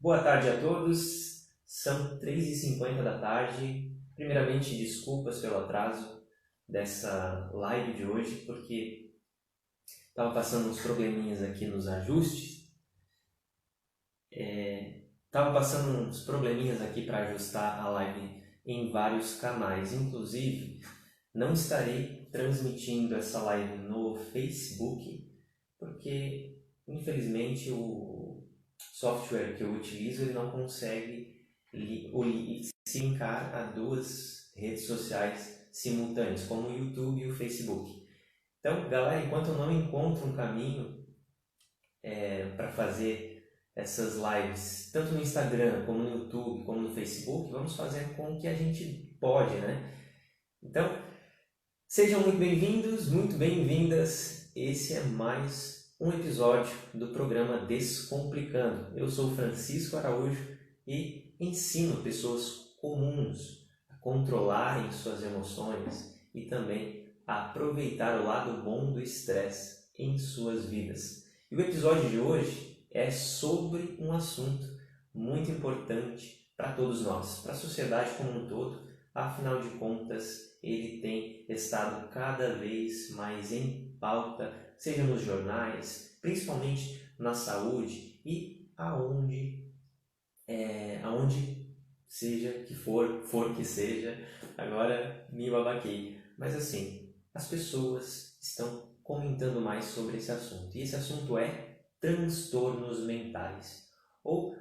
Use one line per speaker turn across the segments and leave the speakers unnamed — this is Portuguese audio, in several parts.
Boa tarde a todos, são 3h50 da tarde. Primeiramente, desculpas pelo atraso dessa live de hoje, porque estava passando uns probleminhas aqui nos ajustes. Estava passando uns probleminhas aqui para ajustar a live em vários canais. Inclusive, não estarei transmitindo essa live no Facebook, porque infelizmente o software que eu utilizo ele não consegue se linkar a duas redes sociais simultâneas, como o YouTube e o Facebook. Então, galera, enquanto eu não encontro um caminho para fazer essas lives, tanto no Instagram, como no YouTube, como no Facebook, vamos fazer com o que a gente pode, né? Então, sejam muito bem-vindos, muito bem-vindas. Esse é mais um episódio do programa Descomplicando. Eu sou Francisco Araújo e ensino pessoas comuns a controlarem suas emoções e também a aproveitar o lado bom do estresse em suas vidas. E o episódio de hoje é sobre um assunto muito importante para todos nós, para a sociedade como um todo. Afinal de contas, ele tem estado cada vez mais em pauta, seja nos jornais, principalmente na saúde e aonde seja que for que seja. Agora me babaquei. Mas assim, as pessoas estão comentando mais sobre esse assunto. E esse assunto é transtornos mentais, ou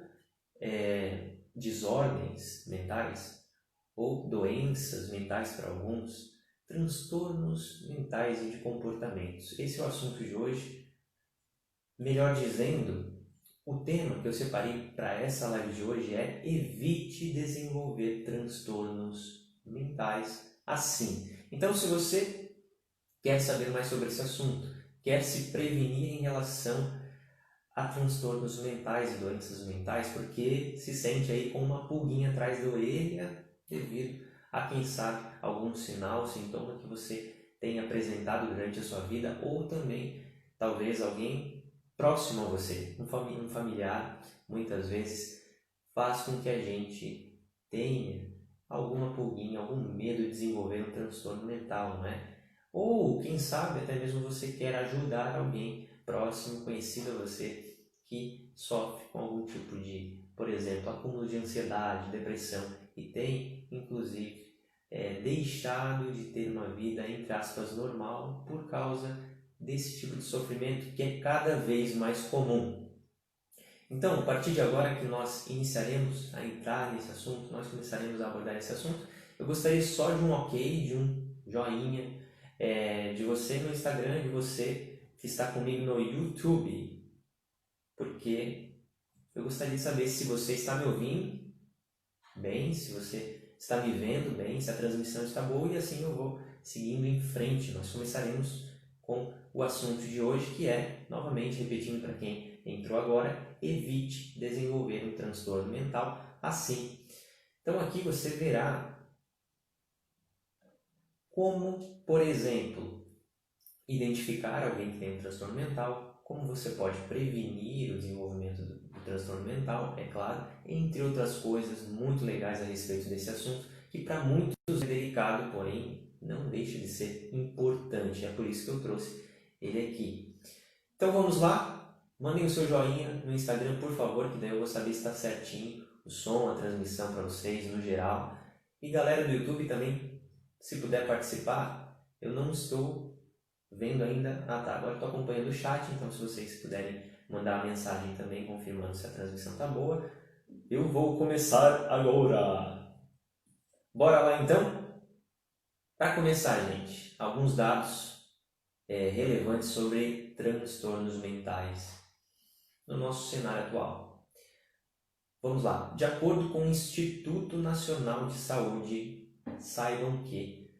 desordens mentais, ou doenças mentais para alguns, transtornos mentais e de comportamentos. Esse é o assunto de hoje. Melhor dizendo, o tema que eu separei para essa live de hoje é: evite desenvolver transtornos mentais assim. Então, se você quer saber mais sobre esse assunto, quer se prevenir em relação a transtornos mentais e doenças mentais, porque se sente aí com uma pulguinha atrás da orelha devido a, quem sabe, algum sinal, sintoma que você tenha apresentado durante a sua vida, ou também talvez alguém próximo a você, um familiar, muitas vezes faz com que a gente tenha alguma pulguinha, algum medo de desenvolver um transtorno mental, não é? Ou, quem sabe, até mesmo você quer ajudar alguém próximo, conhecido a você, que sofre com algum tipo de, por exemplo, acúmulo de ansiedade, depressão e tem, inclusive, deixado de ter uma vida, entre aspas, normal por causa desse tipo de sofrimento que é cada vez mais comum. Então, a partir de agora que nós iniciaremos a entrar nesse assunto, nós começaremos a abordar esse assunto, eu gostaria só de um ok, de um joinha, de você no Instagram, de você que está comigo no YouTube, porque eu gostaria de saber se você está me ouvindo bem, se você está me vendo bem, se a transmissão está boa, e assim eu vou seguindo em frente. Nós começaremos com o assunto de hoje, que é, novamente repetindo para quem entrou agora, evite desenvolver um transtorno mental assim. Então aqui você verá como, por exemplo, identificar alguém que tem um transtorno mental, como você pode prevenir o desenvolvimento do transtorno mental, é claro, entre outras coisas muito legais a respeito desse assunto, que para muitos é delicado, porém não deixa de ser importante. É por isso que eu trouxe ele aqui. Então vamos lá, mandem o seu joinha no Instagram, por favor, que daí eu vou saber se está certinho o som, a transmissão para vocês no geral. E galera do YouTube também, se puder participar, eu não estou vendo ainda. Ah tá, agora estou acompanhando o chat, então se vocês puderem mandar a mensagem também confirmando se a transmissão está boa, eu vou começar agora. Bora lá então? Para começar, gente, alguns dados relevantes sobre transtornos mentais no nosso cenário atual. Vamos lá. De acordo com o Instituto Nacional de Saúde, saibam que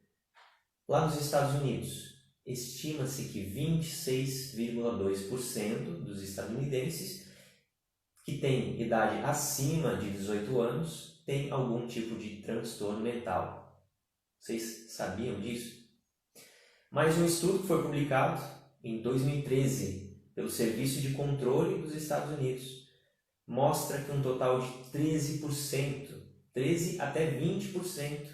lá nos Estados Unidos estima-se que 26,2% dos estadunidenses que têm idade acima de 18 anos têm algum tipo de transtorno mental. Vocês sabiam disso? Mais um estudo que foi publicado em 2013 pelo Serviço de Controle dos Estados Unidos mostra que um total de 13%, 13 até 20%,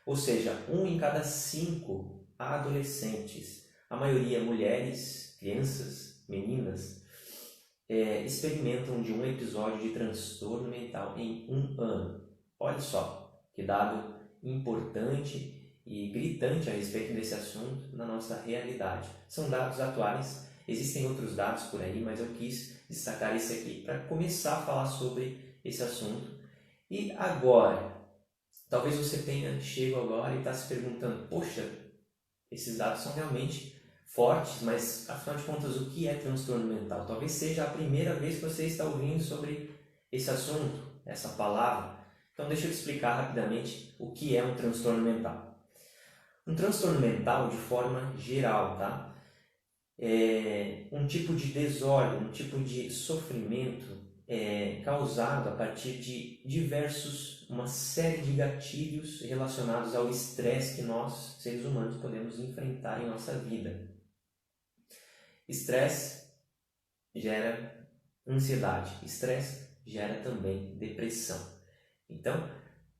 ou seja, 1 em cada 5 adolescentes, a maioria mulheres, crianças, meninas, experimentam de um episódio de transtorno mental em um ano. Olha só, que dado importante e gritante a respeito desse assunto na nossa realidade. São dados atuais, existem outros dados por aí, mas eu quis destacar esse aqui para começar a falar sobre esse assunto. E agora, talvez você tenha chegado agora e está se perguntando, poxa, esses dados são realmente fortes, mas afinal de contas, o que é transtorno mental? Talvez seja a primeira vez que você está ouvindo sobre esse assunto, essa palavra. Então deixa eu te explicar rapidamente o que é um transtorno mental. Um transtorno mental, de forma geral, tá? É um tipo de desordem, um tipo de sofrimento causado a partir de uma série de gatilhos relacionados ao estresse que nós, seres humanos, podemos enfrentar em nossa vida. Estresse gera ansiedade, estresse gera também depressão. Então,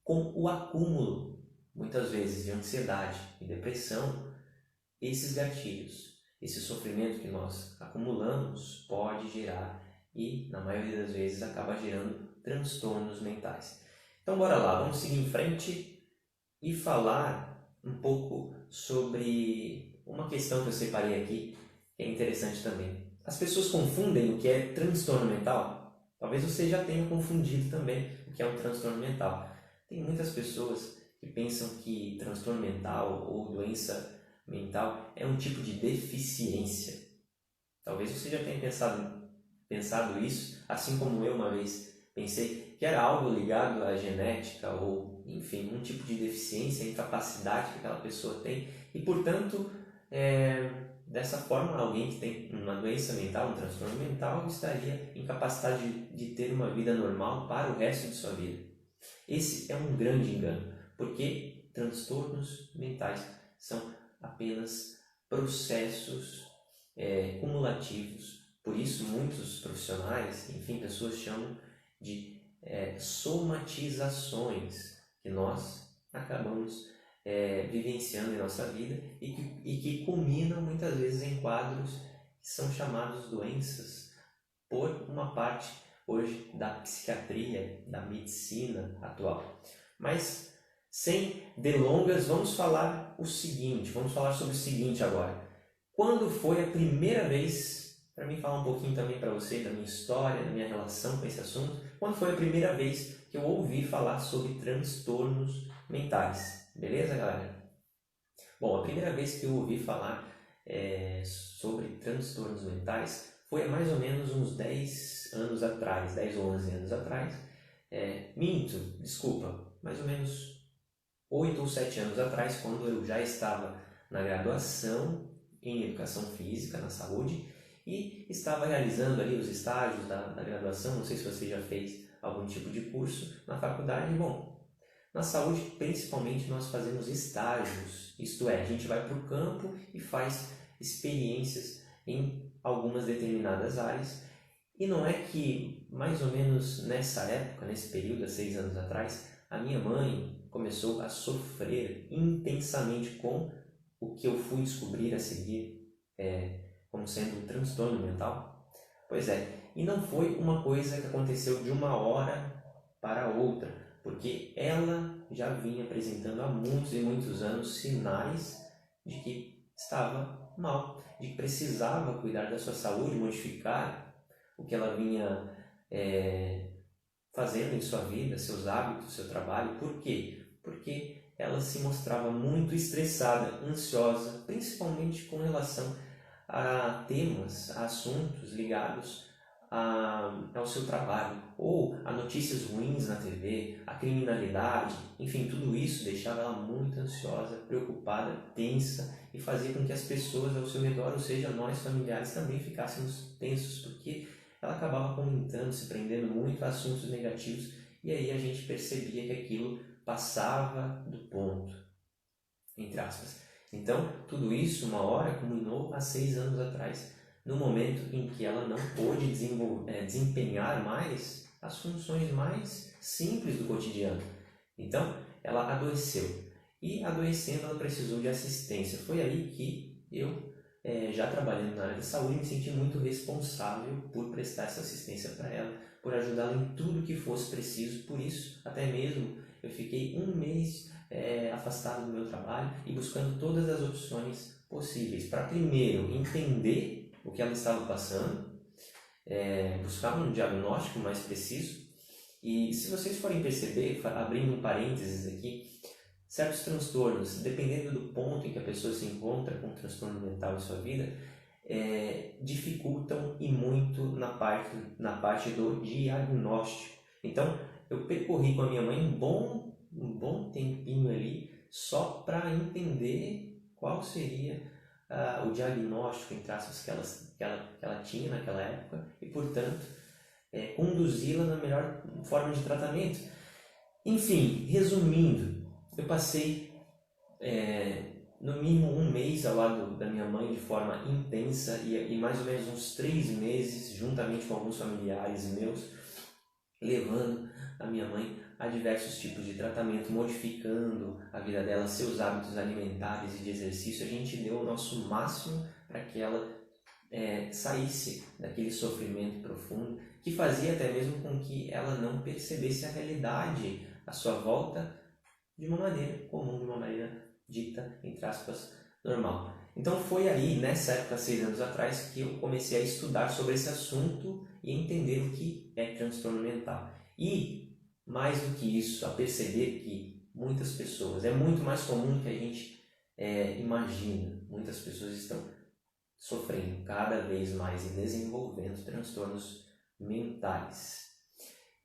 com o acúmulo, muitas vezes, de ansiedade e depressão, esses gatilhos, esse sofrimento que nós acumulamos pode gerar e, na maioria das vezes, acaba gerando transtornos mentais. Então, bora lá, vamos seguir em frente e falar um pouco sobre uma questão que eu separei aqui, que é interessante também. As pessoas confundem o que é transtorno mental. Talvez você já tenha confundido também o que é um transtorno mental. Tem muitas pessoas que pensam que transtorno mental ou doença mental é um tipo de deficiência. Talvez você já tenha pensado isso, assim como eu uma vez pensei que era algo ligado à genética ou, enfim, um tipo de deficiência, incapacidade que aquela pessoa tem e, portanto, dessa forma, alguém que tem uma doença mental, um transtorno mental, estaria incapacitado de ter uma vida normal para o resto de sua vida. Esse é um grande engano, porque transtornos mentais são apenas processos cumulativos. Por isso, muitos profissionais, enfim, pessoas chamam de somatizações que nós acabamos vivenciando em nossa vida e que culminam muitas vezes em quadros que são chamados doenças por uma parte hoje da psiquiatria, da medicina atual. Mas sem delongas, vamos falar sobre o seguinte agora. Quando foi a primeira vez, para mim falar um pouquinho também para você da minha história, da minha relação com esse assunto, quando foi a primeira vez que eu ouvi falar sobre transtornos mentais? Beleza, galera? Bom, a primeira vez que eu ouvi falar sobre transtornos mentais foi há mais ou menos uns 10 anos atrás, 10 ou 11 anos atrás. Mais ou menos 8 ou 7 anos atrás, quando eu já estava na graduação em Educação Física, na saúde, e estava realizando ali os estágios da graduação. Não sei se você já fez algum tipo de curso na faculdade. Bom, na saúde, principalmente, nós fazemos estágios, isto é, a gente vai para o campo e faz experiências em algumas determinadas áreas. E não é que, mais ou menos nessa época, nesse período, há 6 anos atrás, a minha mãe começou a sofrer intensamente com o que eu fui descobrir a seguir como sendo um transtorno mental? Pois é, e não foi uma coisa que aconteceu de uma hora para outra, porque ela já vinha apresentando há muitos e muitos anos sinais de que estava mal, de que precisava cuidar da sua saúde, modificar o que ela vinha fazendo em sua vida, seus hábitos, seu trabalho. Por quê? Porque ela se mostrava muito estressada, ansiosa, principalmente com relação a temas, a assuntos ligados ao seu trabalho, ou a notícias ruins na TV, a criminalidade, enfim, tudo isso deixava ela muito ansiosa, preocupada, tensa e fazia com que as pessoas ao seu redor, ou seja, nós familiares, também ficássemos tensos, porque ela acabava comentando, se prendendo muito a assuntos negativos e aí a gente percebia que aquilo passava do ponto, entre aspas. Então, tudo isso, uma hora, culminou há 6 anos atrás, no momento em que ela não pôde desempenhar mais as funções mais simples do cotidiano. Então, ela adoeceu. E adoecendo, ela precisou de assistência. Foi aí que eu, já trabalhando na área da saúde, me senti muito responsável por prestar essa assistência para ela, por ajudá-la em tudo que fosse preciso. Por isso, até mesmo, eu fiquei um mês afastado do meu trabalho e buscando todas as opções possíveis para, primeiro, entender o que ela estava passando, buscar um diagnóstico mais preciso. E se vocês forem perceber, abrindo um parênteses aqui, certos transtornos, dependendo do ponto em que a pessoa se encontra com um transtorno mental em sua vida, dificultam e muito na parte do diagnóstico. Então, eu percorri com a minha mãe um bom tempinho ali só para entender qual seria o diagnóstico, entre aspas, que ela tinha naquela época e, portanto, conduzi-la na melhor forma de tratamento. Enfim, resumindo, eu passei no mínimo um mês ao lado da minha mãe de forma intensa e mais ou menos uns 3 meses, juntamente com alguns familiares meus, levando a minha mãe a diversos tipos de tratamento, modificando a vida dela, seus hábitos alimentares e de exercício. A gente deu o nosso máximo para que ela saísse daquele sofrimento profundo que fazia até mesmo com que ela não percebesse a realidade à sua volta de uma maneira comum, de uma maneira dita, entre aspas, normal. Então foi aí, nessa época, 6 anos atrás, que eu comecei a estudar sobre esse assunto e entender o que é transtorno mental. E, mais do que isso, a perceber que muitas pessoas, é muito mais comum do que a gente imagina, muitas pessoas estão sofrendo cada vez mais e desenvolvendo transtornos mentais.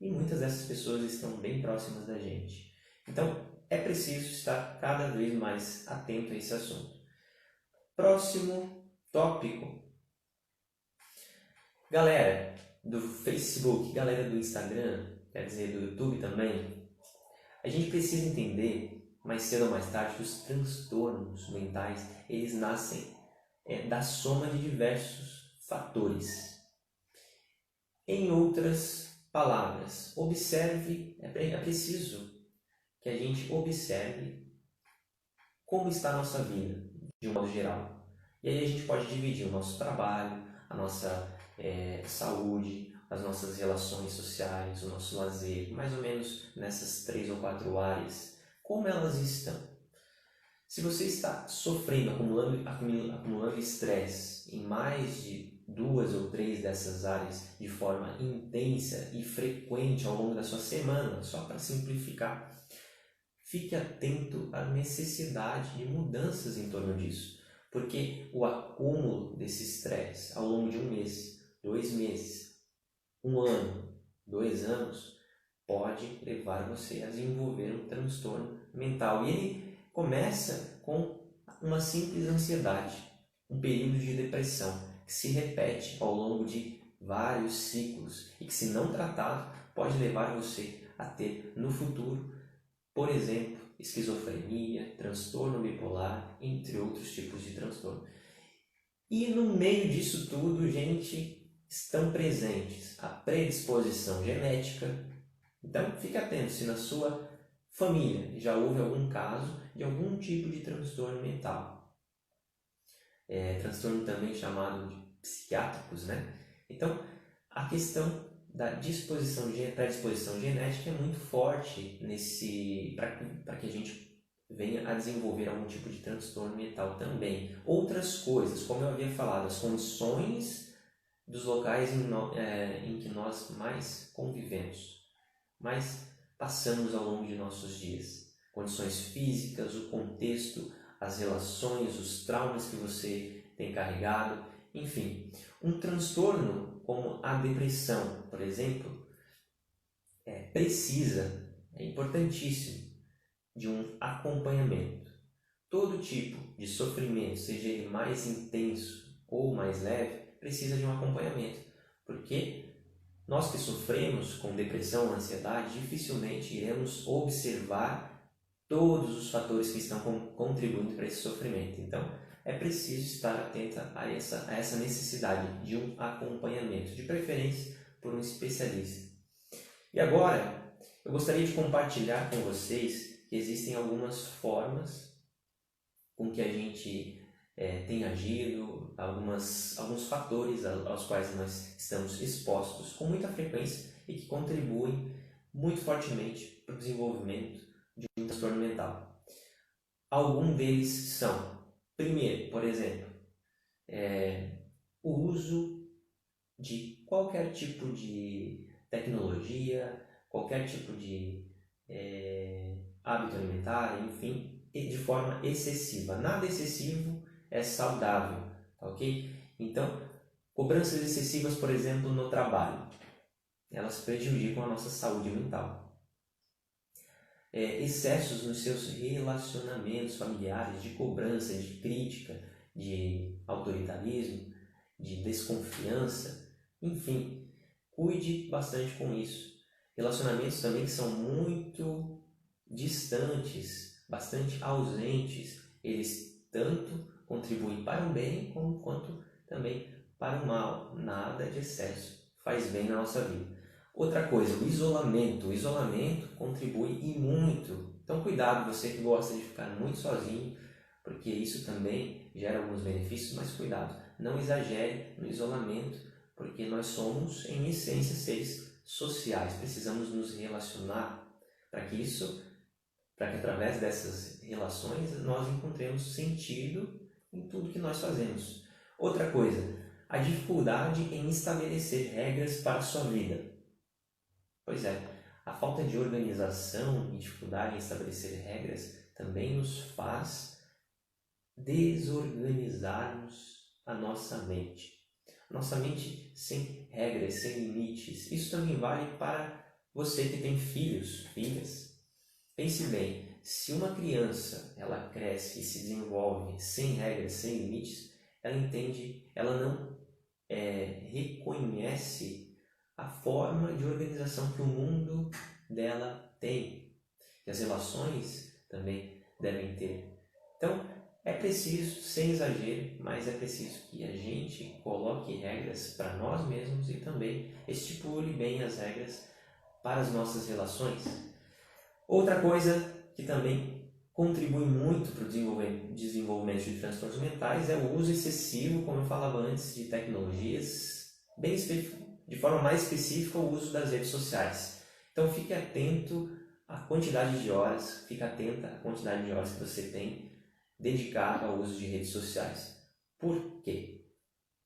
E muitas dessas pessoas estão bem próximas da gente. Então, é preciso estar cada vez mais atento a esse assunto. Próximo tópico. Galera do Facebook, galera do Instagram, quer dizer, do YouTube também, a gente precisa entender, mais cedo ou mais tarde, que os transtornos mentais, eles nascem da soma de diversos fatores. Em outras palavras, é preciso que a gente observe como está a nossa vida, de um modo geral. E aí a gente pode dividir o nosso trabalho, a nossa saúde, as nossas relações sociais, o nosso lazer, mais ou menos nessas 3 ou 4 áreas. Como elas estão? Se você está sofrendo, acumulando estresse em mais de 2 ou 3 dessas áreas de forma intensa e frequente ao longo da sua semana, só para simplificar, fique atento à necessidade de mudanças em torno disso, porque o acúmulo desse estresse ao longo de 1 mês, 2 meses, 1 ano, 2 anos, pode levar você a desenvolver um transtorno mental. E ele começa com uma simples ansiedade, um período de depressão que se repete ao longo de vários ciclos e que, se não tratado, pode levar você a ter no futuro, por exemplo, esquizofrenia, transtorno bipolar, entre outros tipos de transtorno. E no meio disso tudo, gente, estão presentes a predisposição genética. Então, fique atento se na sua família já houve algum caso de algum tipo de transtorno mental. Transtorno também chamado de psiquiátricos, né? Então, a questão da predisposição genética é muito forte para que a gente venha a desenvolver algum tipo de transtorno mental também. Outras coisas, como eu havia falado, as condições dos locais em que nós mais convivemos, mais passamos ao longo de nossos dias. Condições físicas, o contexto, as relações, os traumas que você tem carregado, enfim. Um transtorno como a depressão, por exemplo, é importantíssimo de um acompanhamento. Todo tipo de sofrimento, seja ele mais intenso ou mais leve, precisa de um acompanhamento, porque nós que sofremos com depressão ou ansiedade, dificilmente iremos observar todos os fatores que estão contribuindo para esse sofrimento. Então, é preciso estar atenta a essa necessidade de um acompanhamento, de preferência por um especialista. E agora, eu gostaria de compartilhar com vocês que existem algumas formas com que a gente tem agido, alguns fatores aos quais nós estamos expostos com muita frequência e que contribuem muito fortemente para o desenvolvimento de um transtorno mental. Alguns deles são, primeiro, por exemplo, o uso de qualquer tipo de tecnologia, qualquer tipo de hábito alimentar, enfim, de forma excessiva. Nada excessivo é saudável, tá ok? Então, cobranças excessivas, por exemplo, no trabalho, elas prejudicam a nossa saúde mental. Excessos nos seus relacionamentos familiares, de cobrança, de crítica, de autoritarismo, de desconfiança, enfim, cuide bastante com isso. Relacionamentos também que são muito distantes, bastante ausentes, eles tanto contribuem para o bem quanto também para o mal. Nada de excesso faz bem na nossa vida. Outra coisa, o isolamento. O isolamento contribui e muito. Então cuidado, você que gosta de ficar muito sozinho, porque isso também gera alguns benefícios, mas cuidado, não exagere no isolamento, porque nós somos, em essência, seres sociais. Precisamos nos relacionar para que através dessas relações nós encontremos sentido em tudo que nós fazemos. Outra coisa, a dificuldade em estabelecer regras para a sua vida. Pois é, a falta de organização e dificuldade em estabelecer regras também nos faz desorganizarmos a nossa mente. Nossa mente sem regras, sem limites. Isso também vale para você que tem filhos, filhas. Pense bem, se uma criança ela cresce e se desenvolve sem regras, sem limites, ela não reconhece a forma de organização que o mundo dela tem. E as relações também devem ter. Então, é preciso, sem exagero, mas é preciso que a gente coloque regras para nós mesmos e também estipule bem as regras para as nossas relações. Outra coisa que também contribui muito para o desenvolvimento de transtornos mentais é o uso excessivo, como eu falava antes, de tecnologias, de forma mais específica o uso das redes sociais. Então fique atento à quantidade de horas, fique atenta à quantidade de horas que você tem dedicado ao uso de redes sociais. Por quê?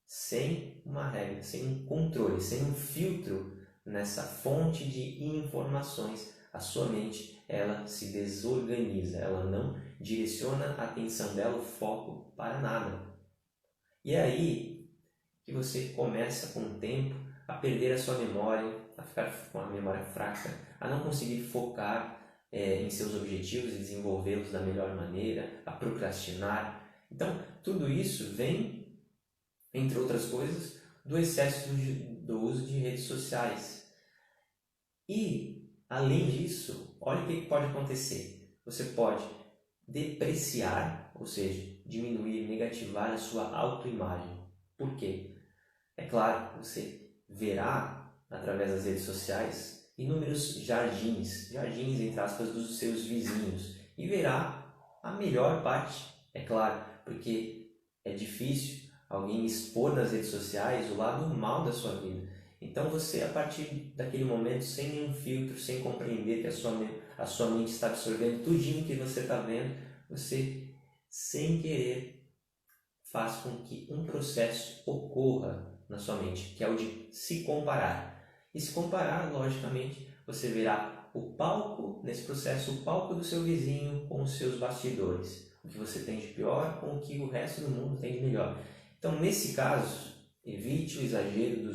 Sem uma regra, sem um controle, sem um filtro nessa fonte de informações, a sua mente ela se desorganiza, ela não direciona a atenção dela, o foco para nada. E é aí que você começa com o tempo a perder a sua memória, a ficar com a memória fraca, a não conseguir focar em seus objetivos e desenvolvê-los da melhor maneira, a procrastinar. Então, tudo isso vem, entre outras coisas, do excesso do uso de redes sociais. E, além disso, olha o que pode acontecer. Você pode depreciar, ou seja, diminuir, negativar a sua autoimagem. Por quê? É claro, você verá, através das redes sociais, inúmeros jardins entre aspas, dos seus vizinhos, e verá a melhor parte, é claro, porque é difícil alguém expor nas redes sociais o lado mal da sua vida. Então você, a partir daquele momento, sem nenhum filtro, sem compreender que a sua mente está absorvendo tudinho que você está vendo, você, sem querer, faz com que um processo ocorra na sua mente, que é o de se comparar. E se comparar, logicamente, você verá o palco, nesse processo, o palco do seu vizinho com os seus bastidores. O que você tem de pior com o que o resto do mundo tem de melhor. Então, nesse caso, evite o exagero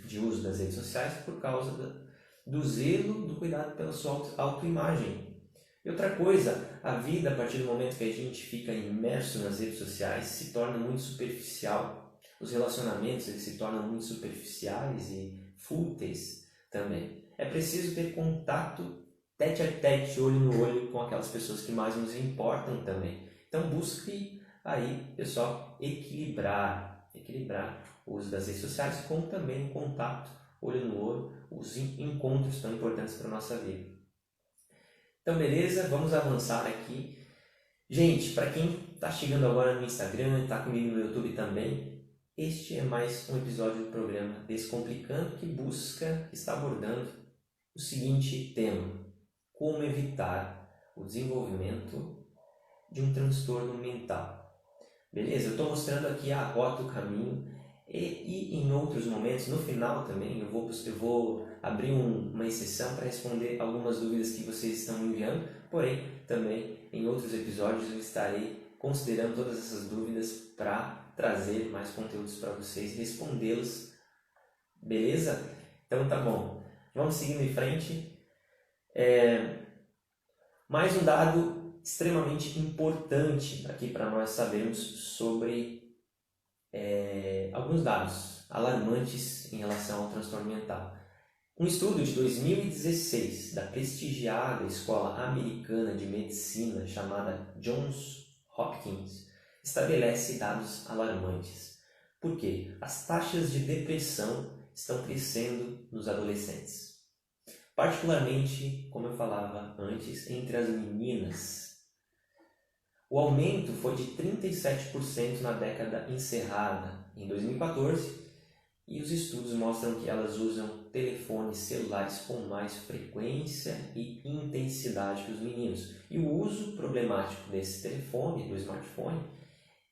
de uso das redes sociais por causa do zelo, do cuidado pela sua autoimagem. E outra coisa, a vida, a partir do momento que a gente fica imerso nas redes sociais, se torna muito superficial. Os relacionamentos eles se tornam muito superficiais e fúteis também. É preciso ter contato tete a tete, olho no olho, com aquelas pessoas que mais nos importam também. Então busque aí, pessoal, equilibrar o uso das redes sociais com também o contato olho no olho, os encontros tão importantes para a nossa vida. Então, beleza? Vamos avançar aqui. Gente, para quem está chegando agora no Instagram, está comigo no YouTube também, este é mais um episódio do programa Descomplicando, que está abordando o seguinte tema: como evitar o desenvolvimento de um transtorno mental. Beleza? Eu estou mostrando aqui a rota, o caminho, e em outros momentos, no final também, eu vou abrir uma exceção para responder algumas dúvidas que vocês estão enviando, porém, também em outros episódios eu estarei considerando todas essas dúvidas para trazer mais conteúdos para vocês e respondê-los. Beleza? Então tá bom. Vamos seguindo em frente. Mais um dado extremamente importante aqui para nós sabermos sobre alguns dados alarmantes em relação ao transtorno mental. Um estudo de 2016 da prestigiada Escola Americana de Medicina chamada Johns Hopkins estabelece dados alarmantes. Por quê? As taxas de depressão estão crescendo nos adolescentes. Particularmente, como eu falava antes, entre as meninas. O aumento foi de 37% na década encerrada, em 2014, e os estudos mostram que elas usam telefones celulares com mais frequência e intensidade que os meninos. E o uso problemático desse telefone, do smartphone,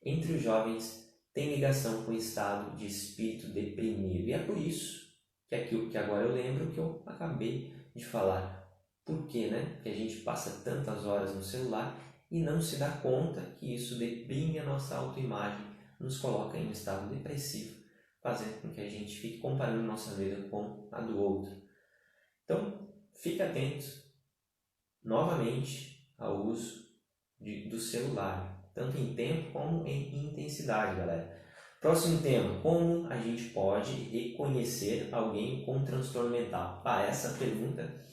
entre os jovens tem ligação com o estado de espírito deprimido. E é por isso que aquilo que agora eu lembro que eu acabei de falar. Por quê, né? Que a gente passa tantas horas no celular e não se dá conta que isso deprime a nossa autoimagem, nos coloca em um estado depressivo, fazendo com que a gente fique comparando nossa vida com a do outro. Então, fique atento novamente ao uso do celular, tanto em tempo como em intensidade, galera. Próximo tema: como a gente pode reconhecer alguém com transtorno mental? Essa pergunta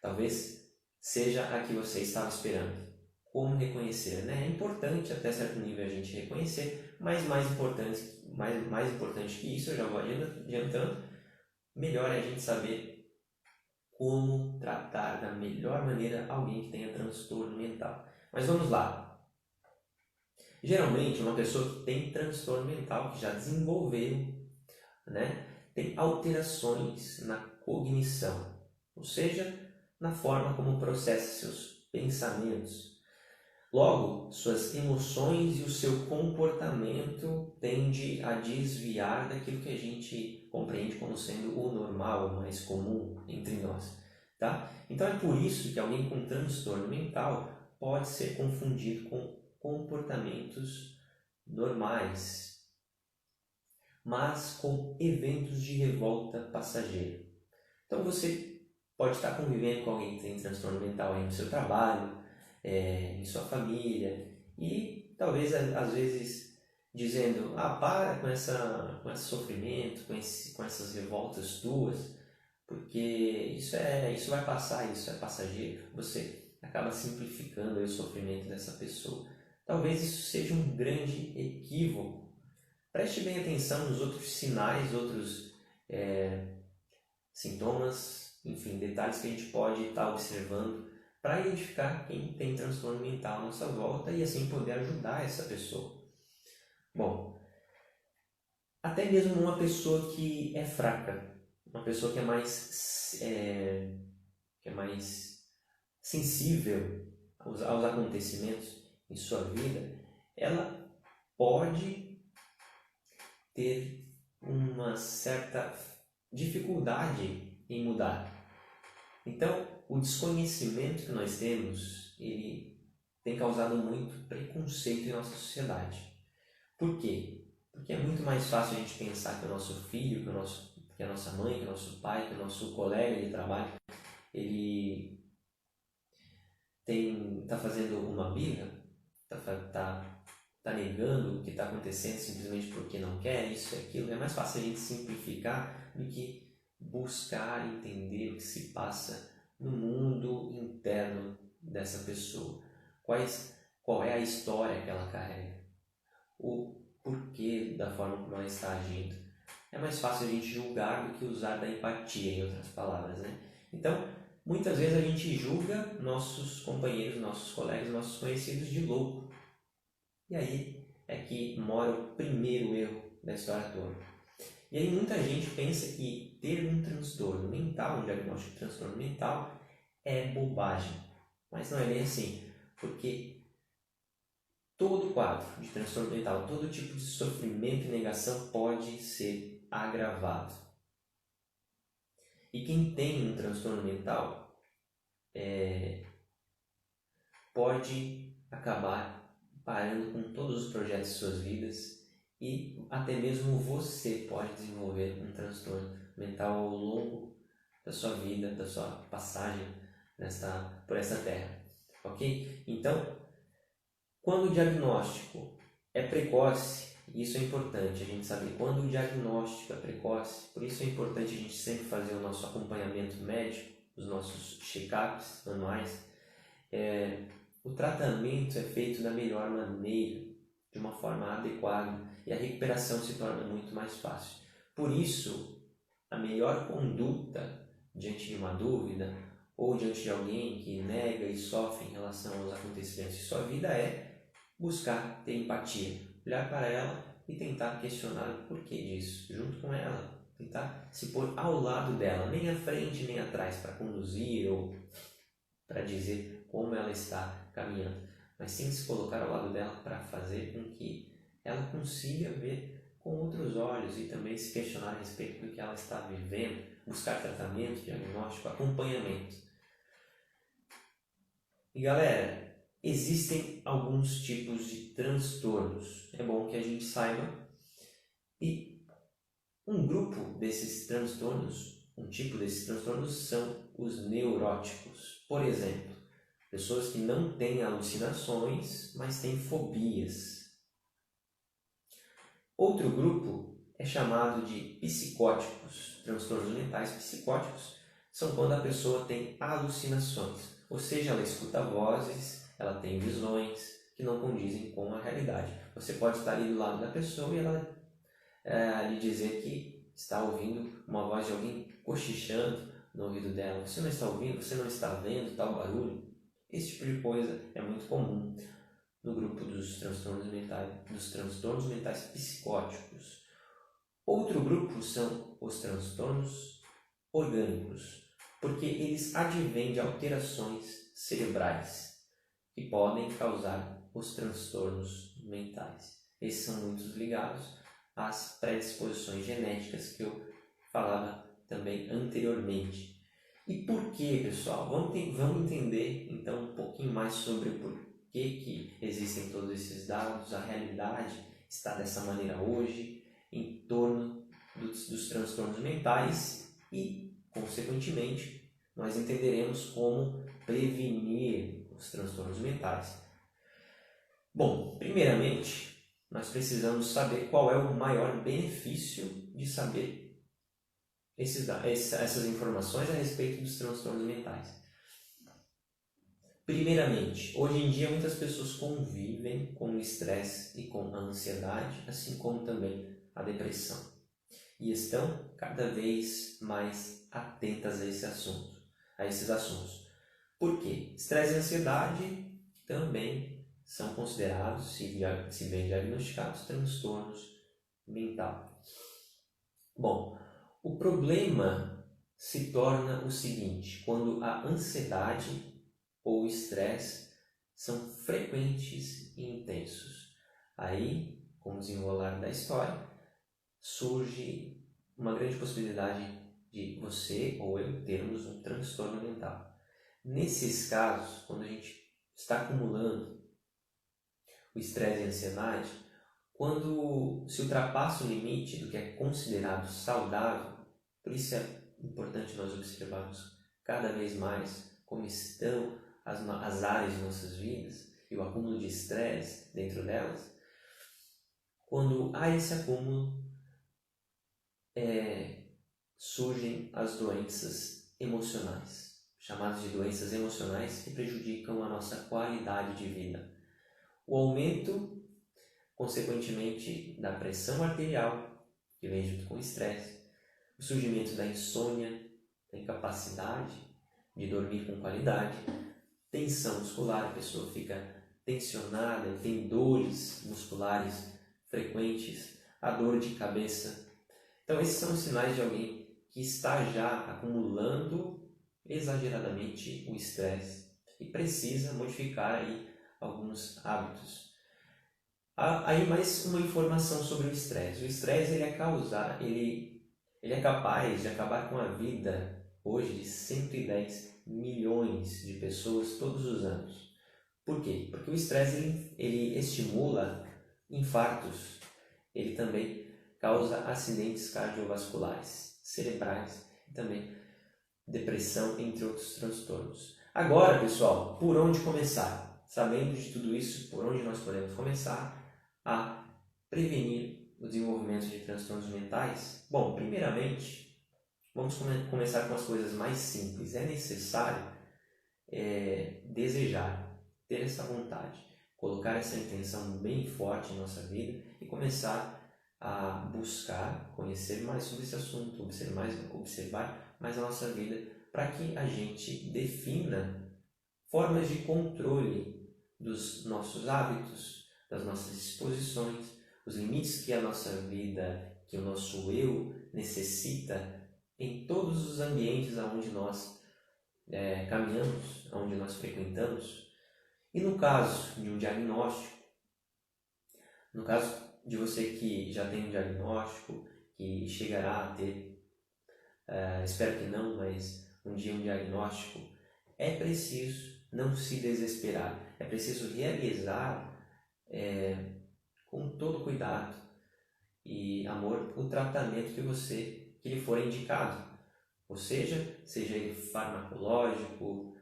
talvez seja a que você estava esperando. Como reconhecer, né? É importante até certo nível a gente reconhecer, mas mais importante que isso, eu já vou adiantando, melhor é a gente saber como tratar da melhor maneira alguém que tenha transtorno mental. Mas vamos lá. Geralmente, uma pessoa que tem transtorno mental, que já desenvolveu, né, tem alterações na cognição, ou seja, na forma como processa seus pensamentos. Logo, suas emoções e o seu comportamento tende a desviar daquilo que a gente compreende como sendo o normal, o mais comum entre nós. Tá? Então é por isso que alguém com transtorno mental pode ser confundido com comportamentos normais, mas com eventos de revolta passageira. Então você pode estar convivendo com alguém que tem transtorno mental aí no seu trabalho, em sua família, e talvez às vezes dizendo: para com esse sofrimento, com essas revoltas tuas, porque isso vai passar, isso é passageiro. Você acaba simplificando aí o sofrimento dessa pessoa. Talvez isso seja um grande equívoco. Preste bem atenção nos outros sinais, outros sintomas, enfim, detalhes que a gente pode estar observando para identificar quem tem transtorno mental à nossa volta e assim poder ajudar essa pessoa. Bom, até mesmo uma pessoa que é fraca, uma pessoa que é mais sensível aos acontecimentos em sua vida, ela pode ter uma certa dificuldade em mudar. Então, o desconhecimento que nós temos, ele tem causado muito preconceito em nossa sociedade. Por quê? Porque é muito mais fácil a gente pensar que o nosso filho, que a nossa mãe, que o nosso pai, que o nosso colega de trabalho, ele está fazendo uma birra, está negando o que está acontecendo simplesmente porque não quer, isso e aquilo. É mais fácil a gente simplificar do que buscar entender o que se passa no mundo interno dessa pessoa. Qual é a história que ela carrega? O porquê da forma como ela está agindo. é mais fácil a gente julgar do que usar da empatia, em outras palavras, né? Então, muitas vezes a gente julga nossos companheiros, nossos colegas, nossos conhecidos de louco. E aí é que mora o primeiro erro da história toda. E aí muita gente pensa que ter um transtorno mental, um diagnóstico de transtorno mental, é bobagem. Mas não é bem assim, porque todo quadro de transtorno mental, todo tipo de sofrimento e negação pode ser agravado. E quem tem um transtorno mental pode acabar parando com todos os projetos de suas vidas e até mesmo você pode desenvolver um transtorno mental ao longo da sua vida, da sua passagem por essa terra, ok? Então, quando o diagnóstico é precoce, isso é importante a gente saber, quando o diagnóstico é precoce, por isso é importante a gente sempre fazer o nosso acompanhamento médico, os nossos check-ups anuais. O tratamento é feito da melhor maneira, de uma forma adequada, e a recuperação se torna muito mais fácil. Por isso, a melhor conduta diante de uma dúvida ou diante de alguém que nega e sofre em relação aos acontecimentos de sua vida é buscar ter empatia, olhar para ela e tentar questionar o porquê disso, junto com ela, tentar se pôr ao lado dela, nem à frente nem atrás, para conduzir ou para dizer como ela está caminhando, mas sim se colocar ao lado dela para fazer com que ela consiga ver com outros olhos e também se questionar a respeito do que ela está vivendo, buscar tratamento, diagnóstico, acompanhamento. E galera, existem alguns tipos de transtornos, é bom que a gente saiba, e um grupo desses transtornos, um tipo desses transtornos são os neuróticos. Por exemplo, pessoas que não têm alucinações, mas têm fobias. Outro grupo é chamado de psicóticos. Transtornos mentais psicóticos são quando a pessoa tem alucinações, ou seja, ela escuta vozes, ela tem visões que não condizem com a realidade. Você pode estar ali do lado da pessoa e ela lhe dizer que está ouvindo uma voz de alguém cochichando no ouvido dela. Você não está ouvindo, você não está vendo tal barulho. Esse tipo de coisa é muito comum no grupo dos transtornos mentais psicóticos. Outro grupo são os transtornos orgânicos, porque eles advêm de alterações cerebrais que podem causar os transtornos mentais. Esses são muito ligados às predisposições genéticas que eu falava também anteriormente. E por que, pessoal? Vamos entender então um pouquinho mais sobre o porquê que existem todos esses dados, a realidade está dessa maneira hoje, em torno dos transtornos mentais e, consequentemente, nós entenderemos como prevenir os transtornos mentais. Bom, primeiramente, nós precisamos saber qual é o maior benefício de saber essas informações a respeito dos transtornos mentais. Primeiramente, hoje em dia muitas pessoas convivem com o estresse e com a ansiedade, assim como também a depressão, e estão cada vez mais atentas a esses assuntos. Por quê? Estresse e ansiedade também são considerados, se bem diagnosticados, transtornos mentais. Bom, o problema se torna o seguinte: quando a ansiedade ou estresse são frequentes e intensos. Aí, com o desenrolar da história, surge uma grande possibilidade de você ou eu termos um transtorno mental. Nesses casos, quando a gente está acumulando o estresse e a ansiedade, quando se ultrapassa o limite do que é considerado saudável, por isso é importante nós observarmos cada vez mais como estão as áreas de nossas vidas e o acúmulo de estresse dentro delas. Quando há esse acúmulo, surgem as doenças emocionais, chamadas de doenças emocionais, que prejudicam a nossa qualidade de vida. O aumento, consequentemente, da pressão arterial que vem junto com o estresse, o surgimento da insônia, da incapacidade de dormir com qualidade, tensão muscular, a pessoa fica tensionada, tem dores musculares frequentes, a dor de cabeça. Então esses são os sinais de alguém que está já acumulando exageradamente o estresse e precisa modificar aí alguns hábitos. Aí mais uma informação sobre o estresse. O estresse ele é capaz de acabar com a vida hoje de 110 milhões de pessoas todos os anos. Por quê? Porque o estresse ele estimula infartos, ele também causa acidentes cardiovasculares, cerebrais e também depressão, entre outros transtornos. Agora, pessoal, por onde começar? Sabendo de tudo isso, por onde nós podemos começar a prevenir o desenvolvimento de transtornos mentais? Bom, primeiramente, vamos começar com as coisas mais simples. É necessário desejar, ter essa vontade, colocar essa intenção bem forte em nossa vida e começar a buscar conhecer mais sobre esse assunto, observar mais a nossa vida, para que a gente defina formas de controle dos nossos hábitos, das nossas disposições, os limites que a nossa vida, que o nosso eu necessita em todos os ambientes aonde nós caminhamos, aonde nós frequentamos. E no caso de um diagnóstico, no caso de você que já tem um diagnóstico, que chegará a ter, espero que não, mas um dia um diagnóstico, é preciso não se desesperar, é preciso realizar com todo cuidado e amor o tratamento que lhe for indicado, ou seja ele farmacológico,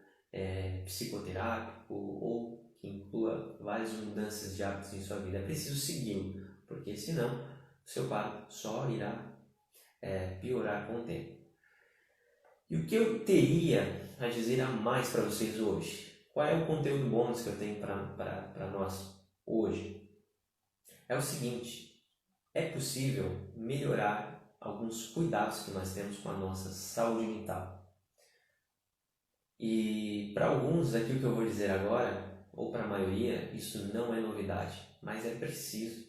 psicoterápico ou que inclua várias mudanças de hábitos em sua vida. É preciso segui-lo, porque senão o seu quadro só irá piorar com o tempo. E o que eu teria a dizer a mais para vocês hoje? Qual é o conteúdo bônus que eu tenho para nós hoje? É o seguinte: é possível melhorar alguns cuidados que nós temos com a nossa saúde mental. E para alguns, aquilo que eu vou dizer agora, ou para a maioria, isso não é novidade, mas é preciso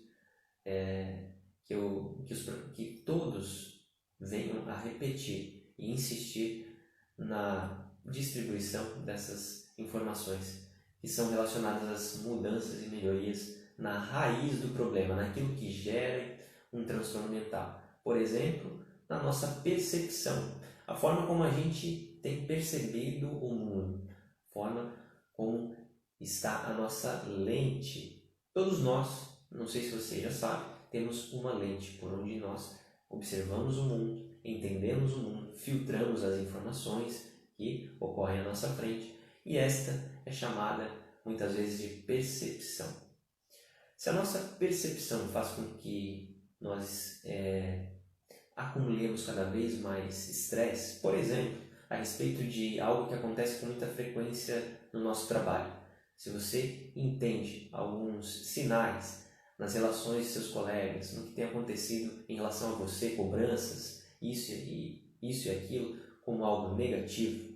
que todos venham a repetir e insistir na distribuição dessas informações que são relacionadas às mudanças e melhorias na raiz do problema, naquilo que gera um transtorno mental. Por exemplo, na nossa percepção, a forma como a gente tem percebido o mundo, a forma como está a nossa lente. Todos nós, não sei se você já sabe, temos uma lente por onde nós observamos o mundo, entendemos o mundo, filtramos as informações que ocorrem à nossa frente, e esta é chamada muitas vezes de percepção. Se a nossa percepção faz com que nós acumulemos cada vez mais estresse, por exemplo, a respeito de algo que acontece com muita frequência no nosso trabalho, se você entende alguns sinais nas relações de seus colegas, no que tem acontecido em relação a você, cobranças, isso e aquilo, como algo negativo,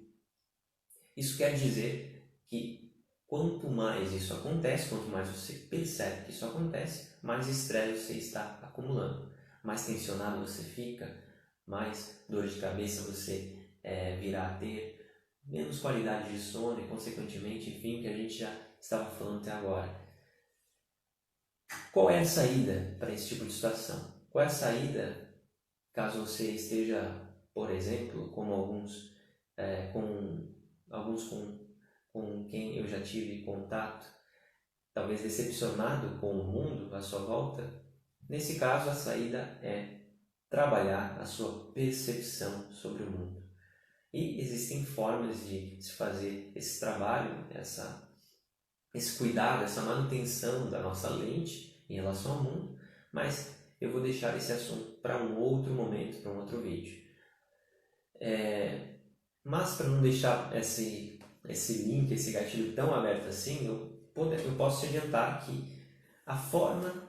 isso quer dizer que quanto mais isso acontece, quanto mais você percebe que isso acontece, mais estresse você está acumulando, mais tensionado você fica, mais dor de cabeça você virá a ter, menos qualidade de sono e, consequentemente, enfim, que a gente já estava falando até agora. Qual é a saída para esse tipo de situação? Qual é a saída caso você esteja, por exemplo, como alguns com quem eu já tive contato, talvez decepcionado com o mundo à sua volta? Nesse caso, a saída é trabalhar a sua percepção sobre o mundo. E existem formas de se fazer esse trabalho, esse cuidado, essa manutenção da nossa lente em relação ao mundo, mas eu vou deixar esse assunto para um outro momento, para um outro vídeo. Mas para não deixar esse link, esse gatilho tão aberto assim, eu posso te adiantar que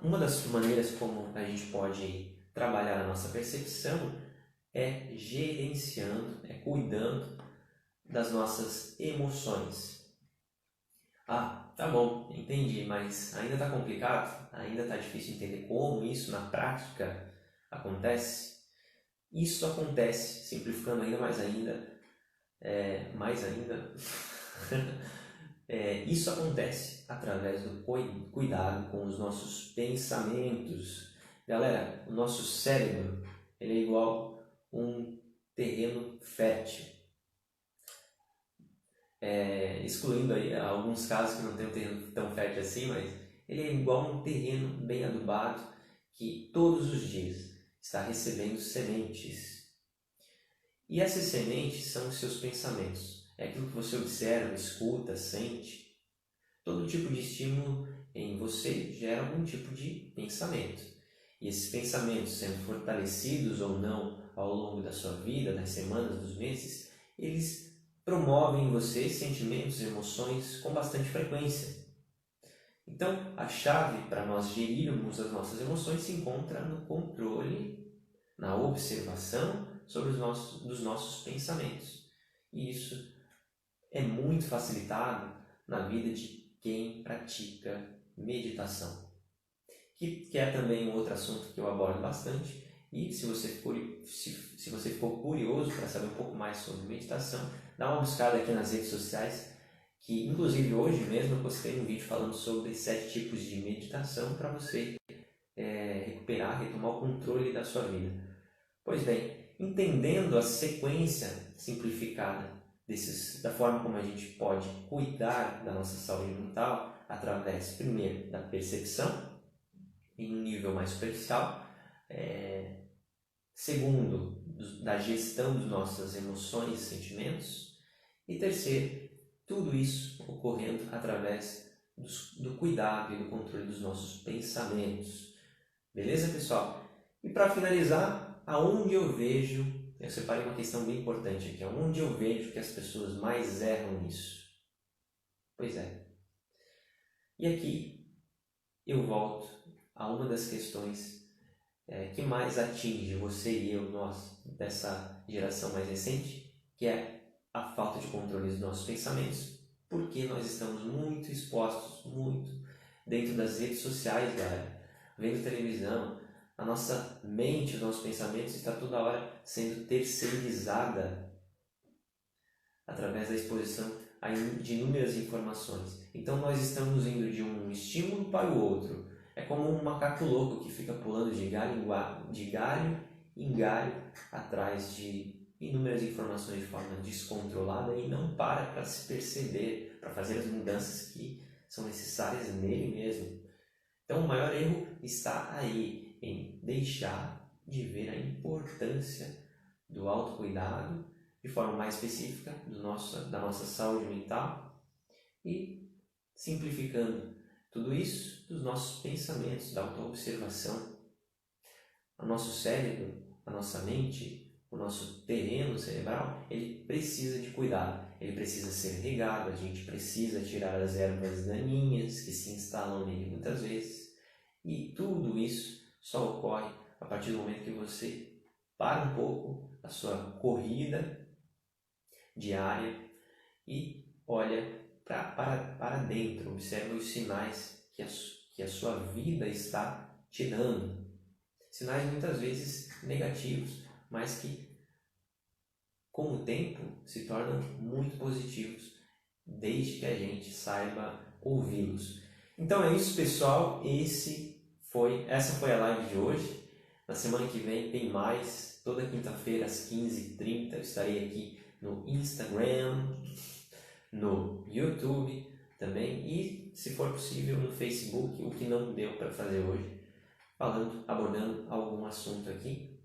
uma das maneiras como a gente pode trabalhar a nossa percepção é gerenciando, é cuidando das nossas emoções. Ah, tá bom, entendi, mas ainda está complicado? Ainda está difícil entender como isso na prática acontece? Isso acontece, simplificando ainda mais ainda, isso acontece através do cuidado com os nossos pensamentos. Galera, o nosso cérebro ele é igual um terreno fértil. Excluindo aí alguns casos que não tem um terreno tão fértil assim, mas ele é igual um terreno bem adubado que todos os dias está recebendo sementes. E essas sementes são os seus pensamentos. É aquilo que você observa, escuta, sente. Todo tipo de estímulo em você gera algum tipo de pensamento. E esses pensamentos, sendo fortalecidos ou não ao longo da sua vida, das semanas, dos meses, eles promovem em você sentimentos e emoções com bastante frequência. Então, a chave para nós gerirmos as nossas emoções se encontra no controle, na observação dos nossos pensamentos. E isso é muito facilitado na vida de quem pratica meditação, que é também um outro assunto que eu abordo bastante. E se você ficou curioso para saber um pouco mais sobre meditação, dá uma buscada aqui nas redes sociais, que inclusive hoje mesmo eu postei um vídeo falando sobre 7 tipos de meditação para você recuperar, retomar o controle da sua vida. Pois bem, entendendo a sequência simplificada da forma como a gente pode cuidar da nossa saúde mental através, primeiro, da percepção em um nível mais superficial, segundo, da gestão das nossas emoções e sentimentos, e terceiro, tudo isso ocorrendo através do cuidado e do controle dos nossos pensamentos. Beleza, pessoal? E para finalizar, aonde eu vejo, eu separei uma questão bem importante aqui, aonde eu vejo que as pessoas mais erram nisso? Pois é. E aqui eu volto a uma das questões que mais atinge você e eu, nós, dessa geração mais recente, que é a falta de controle dos nossos pensamentos, porque nós estamos muito expostos, muito dentro das redes sociais, galera, vendo televisão. A nossa mente, os nossos pensamentos está toda hora sendo terceirizada através da exposição de inúmeras informações. Então nós estamos indo de um estímulo para o outro. É como um macaco louco que fica pulando de galho em galho atrás de inúmeras informações de forma descontrolada e não para se perceber, para fazer as mudanças que são necessárias nele mesmo. Então o maior erro está aí, em deixar de ver a importância do autocuidado de forma mais específica da nossa saúde mental e simplificando tudo isso dos nossos pensamentos, da autoobservação. O nosso cérebro, a nossa mente, o nosso terreno cerebral, ele precisa de cuidado, ele precisa ser regado, a gente precisa tirar as ervas daninhas que se instalam nele muitas vezes, e tudo isso só ocorre a partir do momento que você para um pouco a sua corrida diária e olha para dentro, observa os sinais que a sua vida está te dando. Sinais muitas vezes negativos, mas que com o tempo se tornam muito positivos, desde que a gente saiba ouvi-los. Então é isso, pessoal, essa foi a live de hoje. Na semana que vem tem mais, toda quinta-feira às 15h30 eu estarei aqui no Instagram, no YouTube também e, se for possível, no Facebook, o que não deu para fazer hoje, abordando algum assunto aqui.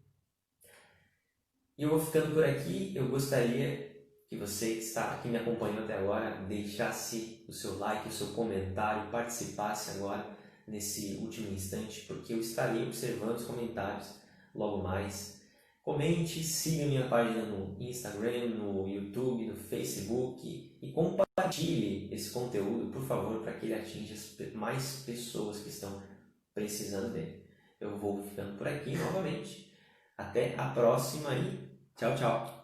E eu vou ficando por aqui. Eu gostaria que você que está aqui me acompanhando até agora deixasse o seu like, o seu comentário, participasse agora nesse último instante, porque eu estarei observando os comentários logo mais. Comente, siga minha página no Instagram, no YouTube, no Facebook e compartilhe esse conteúdo, por favor, para que ele atinja mais pessoas que estão precisando dele. Eu vou ficando por aqui novamente. Até a próxima e tchau, tchau!